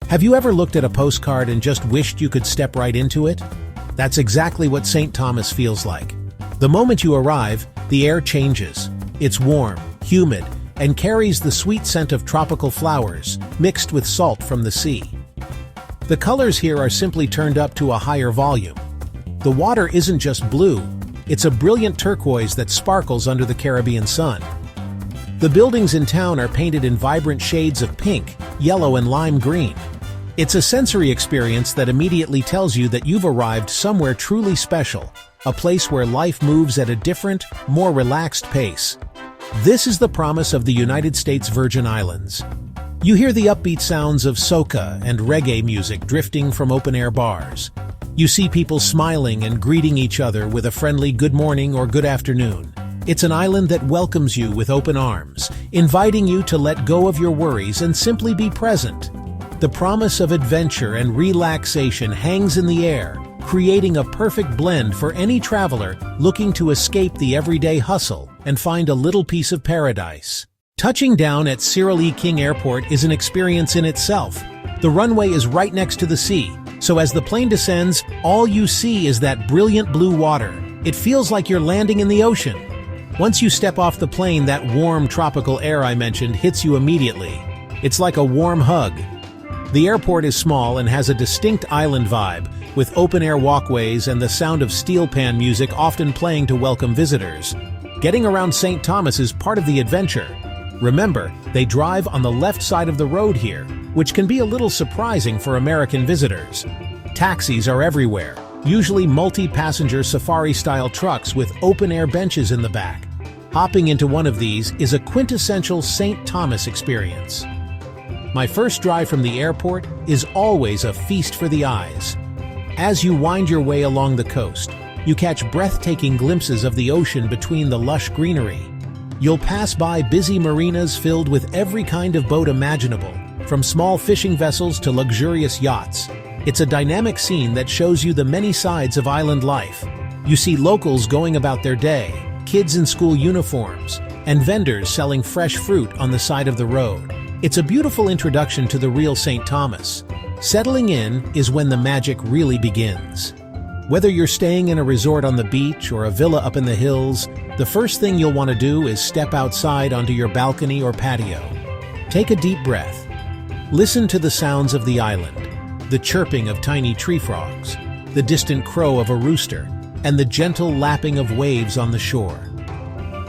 Have you ever looked at a postcard and just wished you could step right into it? That's exactly what St. Thomas feels like. The moment you arrive, the air changes. It's warm, humid, and carries the sweet scent of tropical flowers, mixed with salt from the sea. The colors here are simply turned up to a higher volume. The water isn't just blue, it's a brilliant turquoise that sparkles under the Caribbean sun. The buildings in town are painted in vibrant shades of pink, yellow, and lime green. It's a sensory experience that immediately tells you that you've arrived somewhere truly special, a place where life moves at a different, more relaxed pace. This is the promise of the United States Virgin Islands. You hear the upbeat sounds of soca and reggae music drifting from open-air bars. You see people smiling and greeting each other with a friendly good morning or good afternoon. It's an island that welcomes you with open arms, inviting you to let go of your worries and simply be present. The promise of adventure and relaxation hangs in the air, creating a perfect blend for any traveler looking to escape the everyday hustle and find a little piece of paradise. Touching down at Cyril E. King Airport is an experience in itself. The runway is right next to the sea, so as the plane descends, all you see is that brilliant blue water. It feels like you're landing in the ocean. Once you step off the plane, that warm tropical air I mentioned hits you immediately. It's like a warm hug. The airport is small and has a distinct island vibe, with open-air walkways and the sound of steel pan music often playing to welcome visitors. Getting around St. Thomas is part of the adventure. Remember, they drive on the left side of the road here, which can be a little surprising for American visitors. Taxis are everywhere, usually multi-passenger safari-style trucks with open-air benches in the back. Hopping into one of these is a quintessential St. Thomas experience. My first drive from the airport is always a feast for the eyes. As you wind your way along the coast, you catch breathtaking glimpses of the ocean between the lush greenery. You'll pass by busy marinas filled with every kind of boat imaginable, from small fishing vessels to luxurious yachts. It's a dynamic scene that shows you the many sides of island life. You see locals going about their day, kids in school uniforms, and vendors selling fresh fruit on the side of the road. It's a beautiful introduction to the real St. Thomas. Settling in is when the magic really begins. Whether you're staying in a resort on the beach or a villa up in the hills, the first thing you'll want to do is step outside onto your balcony or patio. Take a deep breath. Listen to the sounds of the island, the chirping of tiny tree frogs, the distant crow of a rooster, and the gentle lapping of waves on the shore.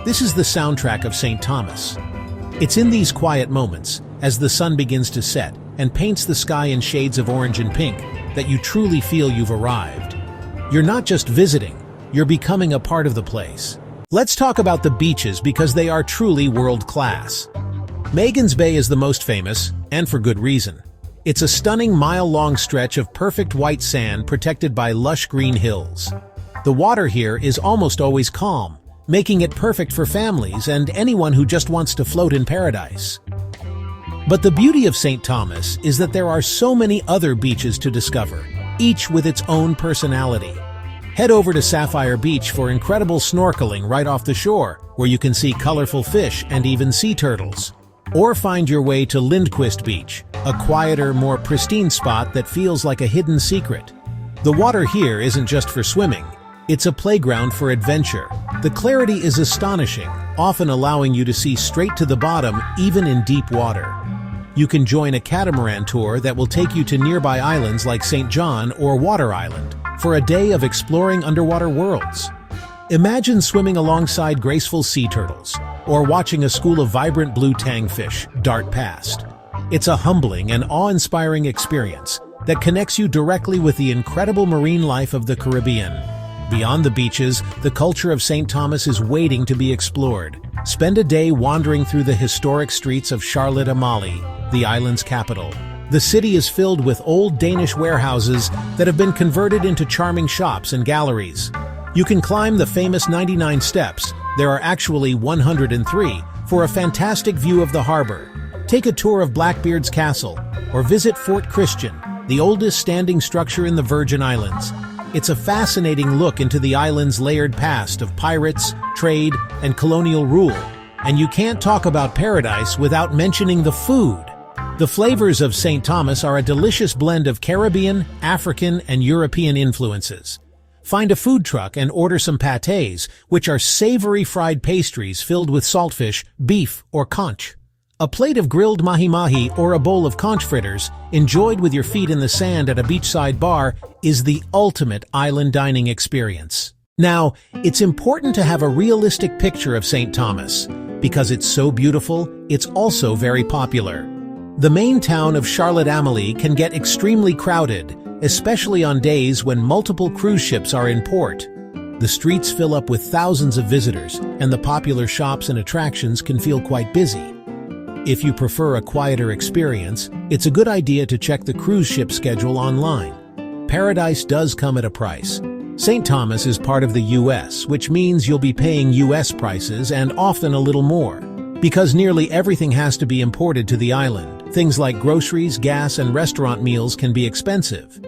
This is the soundtrack of St. Thomas. It's in these quiet moments, as the sun begins to set and paints the sky in shades of orange and pink, that you truly feel you've arrived. You're not just visiting, you're becoming a part of the place. Let's talk about the beaches because they are truly world-class. Magens Bay is the most famous, and for good reason. It's a stunning mile-long stretch of perfect white sand protected by lush green hills. The water here is almost always calm, making it perfect for families and anyone who just wants to float in paradise. But the beauty of St. Thomas is that there are so many other beaches to discover, each with its own personality. Head over to Sapphire Beach for incredible snorkeling right off the shore, where you can see colorful fish and even sea turtles. Or find your way to Lindquist Beach, a quieter, more pristine spot that feels like a hidden secret. The water here isn't just for swimming, it's a playground for adventure. The clarity is astonishing, often allowing you to see straight to the bottom even in deep water. You can join a catamaran tour that will take you to nearby islands like St. John or Water Island for a day of exploring underwater worlds. Imagine swimming alongside graceful sea turtles or watching a school of vibrant blue tangfish dart past. It's a humbling and awe-inspiring experience that connects you directly with the incredible marine life of the Caribbean. Beyond the beaches, the culture of St. Thomas is waiting to be explored. Spend a day wandering through the historic streets of Charlotte Amalie, the island's capital. The city is filled with old Danish warehouses that have been converted into charming shops and galleries. You can climb the famous 99 steps, there are actually 103, for a fantastic view of the harbor. Take a tour of Blackbeard's Castle, or visit Fort Christian, the oldest standing structure in the Virgin Islands. It's a fascinating look into the island's layered past of pirates, trade, and colonial rule. And you can't talk about paradise without mentioning the food. The flavors of St. Thomas are a delicious blend of Caribbean, African, and European influences. Find a food truck and order some pâtés, which are savory fried pastries filled with saltfish, beef, or conch. A plate of grilled mahi-mahi or a bowl of conch fritters, enjoyed with your feet in the sand at a beachside bar, is the ultimate island dining experience. Now, it's important to have a realistic picture of St. Thomas. Because it's so beautiful, it's also very popular. The main town of Amalie can get extremely crowded, especially on days when multiple cruise ships are in port. The streets fill up with thousands of visitors, and the popular shops and attractions can feel quite busy. If you prefer a quieter experience, it's a good idea to check the cruise ship schedule online. Paradise does come at a price. St. Thomas is part of the US, which means you'll be paying US prices and often a little more. Because nearly everything has to be imported to the island, things like groceries, gas, and restaurant meals can be expensive.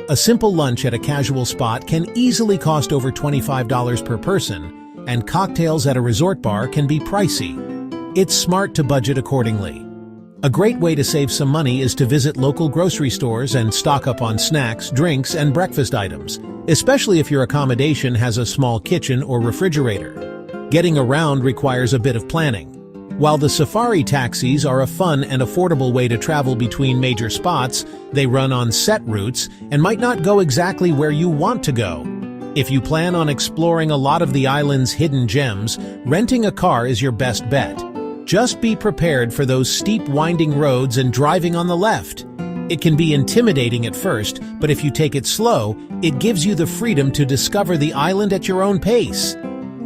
A simple lunch at a casual spot can easily cost over $25 per person, and cocktails at a resort bar can be pricey. It's smart to budget accordingly. A great way to save some money is to visit local grocery stores and stock up on snacks, drinks, and breakfast items, especially if your accommodation has a small kitchen or refrigerator. Getting around requires a bit of planning. While the safari taxis are a fun and affordable way to travel between major spots, they run on set routes and might not go exactly where you want to go. If you plan on exploring a lot of the island's hidden gems, renting a car is your best bet. Just be prepared for those steep winding roads and driving on the left. It can be intimidating at first, but if you take it slow, it gives you the freedom to discover the island at your own pace.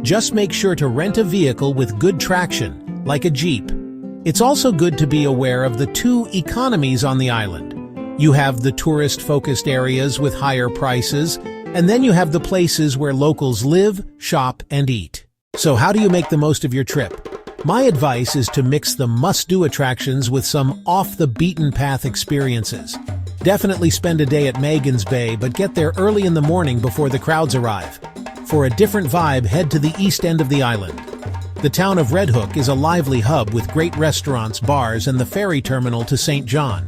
Just make sure to rent a vehicle with good traction, like a Jeep. It's also good to be aware of the two economies on the island. You have the tourist-focused areas with higher prices, and then you have the places where locals live, shop, and eat. So how do you make the most of your trip? My advice is to mix the must-do attractions with some off-the-beaten-path experiences. Definitely spend a day at Magens Bay, but get there early in the morning before the crowds arrive. For a different vibe, head to the east end of the island. The town of Red Hook is a lively hub with great restaurants, bars, and the ferry terminal to St. John.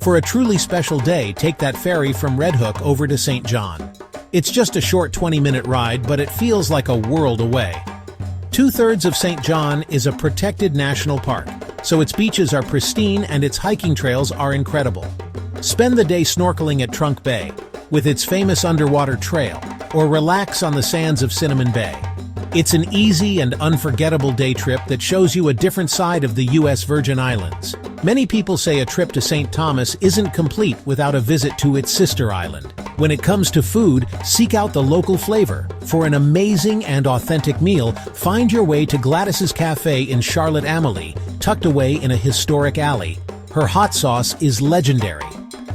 For a truly special day, take that ferry from Red Hook over to St. John. It's just a short 20-minute ride, but it feels like a world away. 2/3 of St. John is a protected national park, so its beaches are pristine and its hiking trails are incredible. Spend the day snorkeling at Trunk Bay, with its famous underwater trail, or relax on the sands of Cinnamon Bay. It's an easy and unforgettable day trip that shows you a different side of the U.S. Virgin Islands. Many people say a trip to St. Thomas isn't complete without a visit to its sister island. When it comes to food, seek out the local flavor. For an amazing and authentic meal, find your way to Gladys's Cafe in Amalie, tucked away in a historic alley. Her hot sauce is legendary.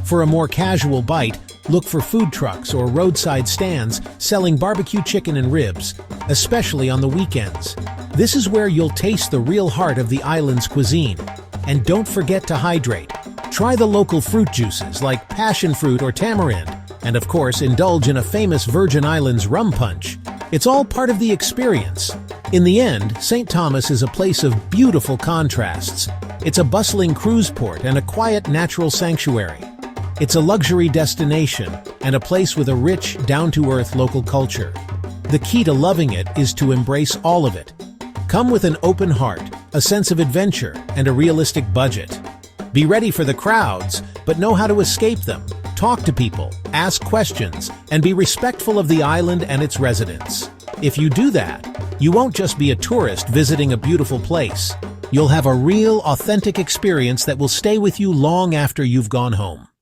For a more casual bite, look for food trucks or roadside stands selling barbecue chicken and ribs, especially on the weekends. This is where you'll taste the real heart of the island's cuisine. And don't forget to hydrate. Try the local fruit juices like passion fruit or tamarind, and of course indulge in a famous Virgin Islands rum punch. It's all part of the experience. In the end, St. Thomas is a place of beautiful contrasts. It's a bustling cruise port and a quiet natural sanctuary. It's a luxury destination and a place with a rich, down-to-earth local culture. The key to loving it is to embrace all of it. Come with an open heart, a sense of adventure, and a realistic budget. Be ready for the crowds, but know how to escape them. Talk to people, ask questions, and be respectful of the island and its residents. If you do that, you won't just be a tourist visiting a beautiful place. You'll have a real, authentic experience that will stay with you long after you've gone home.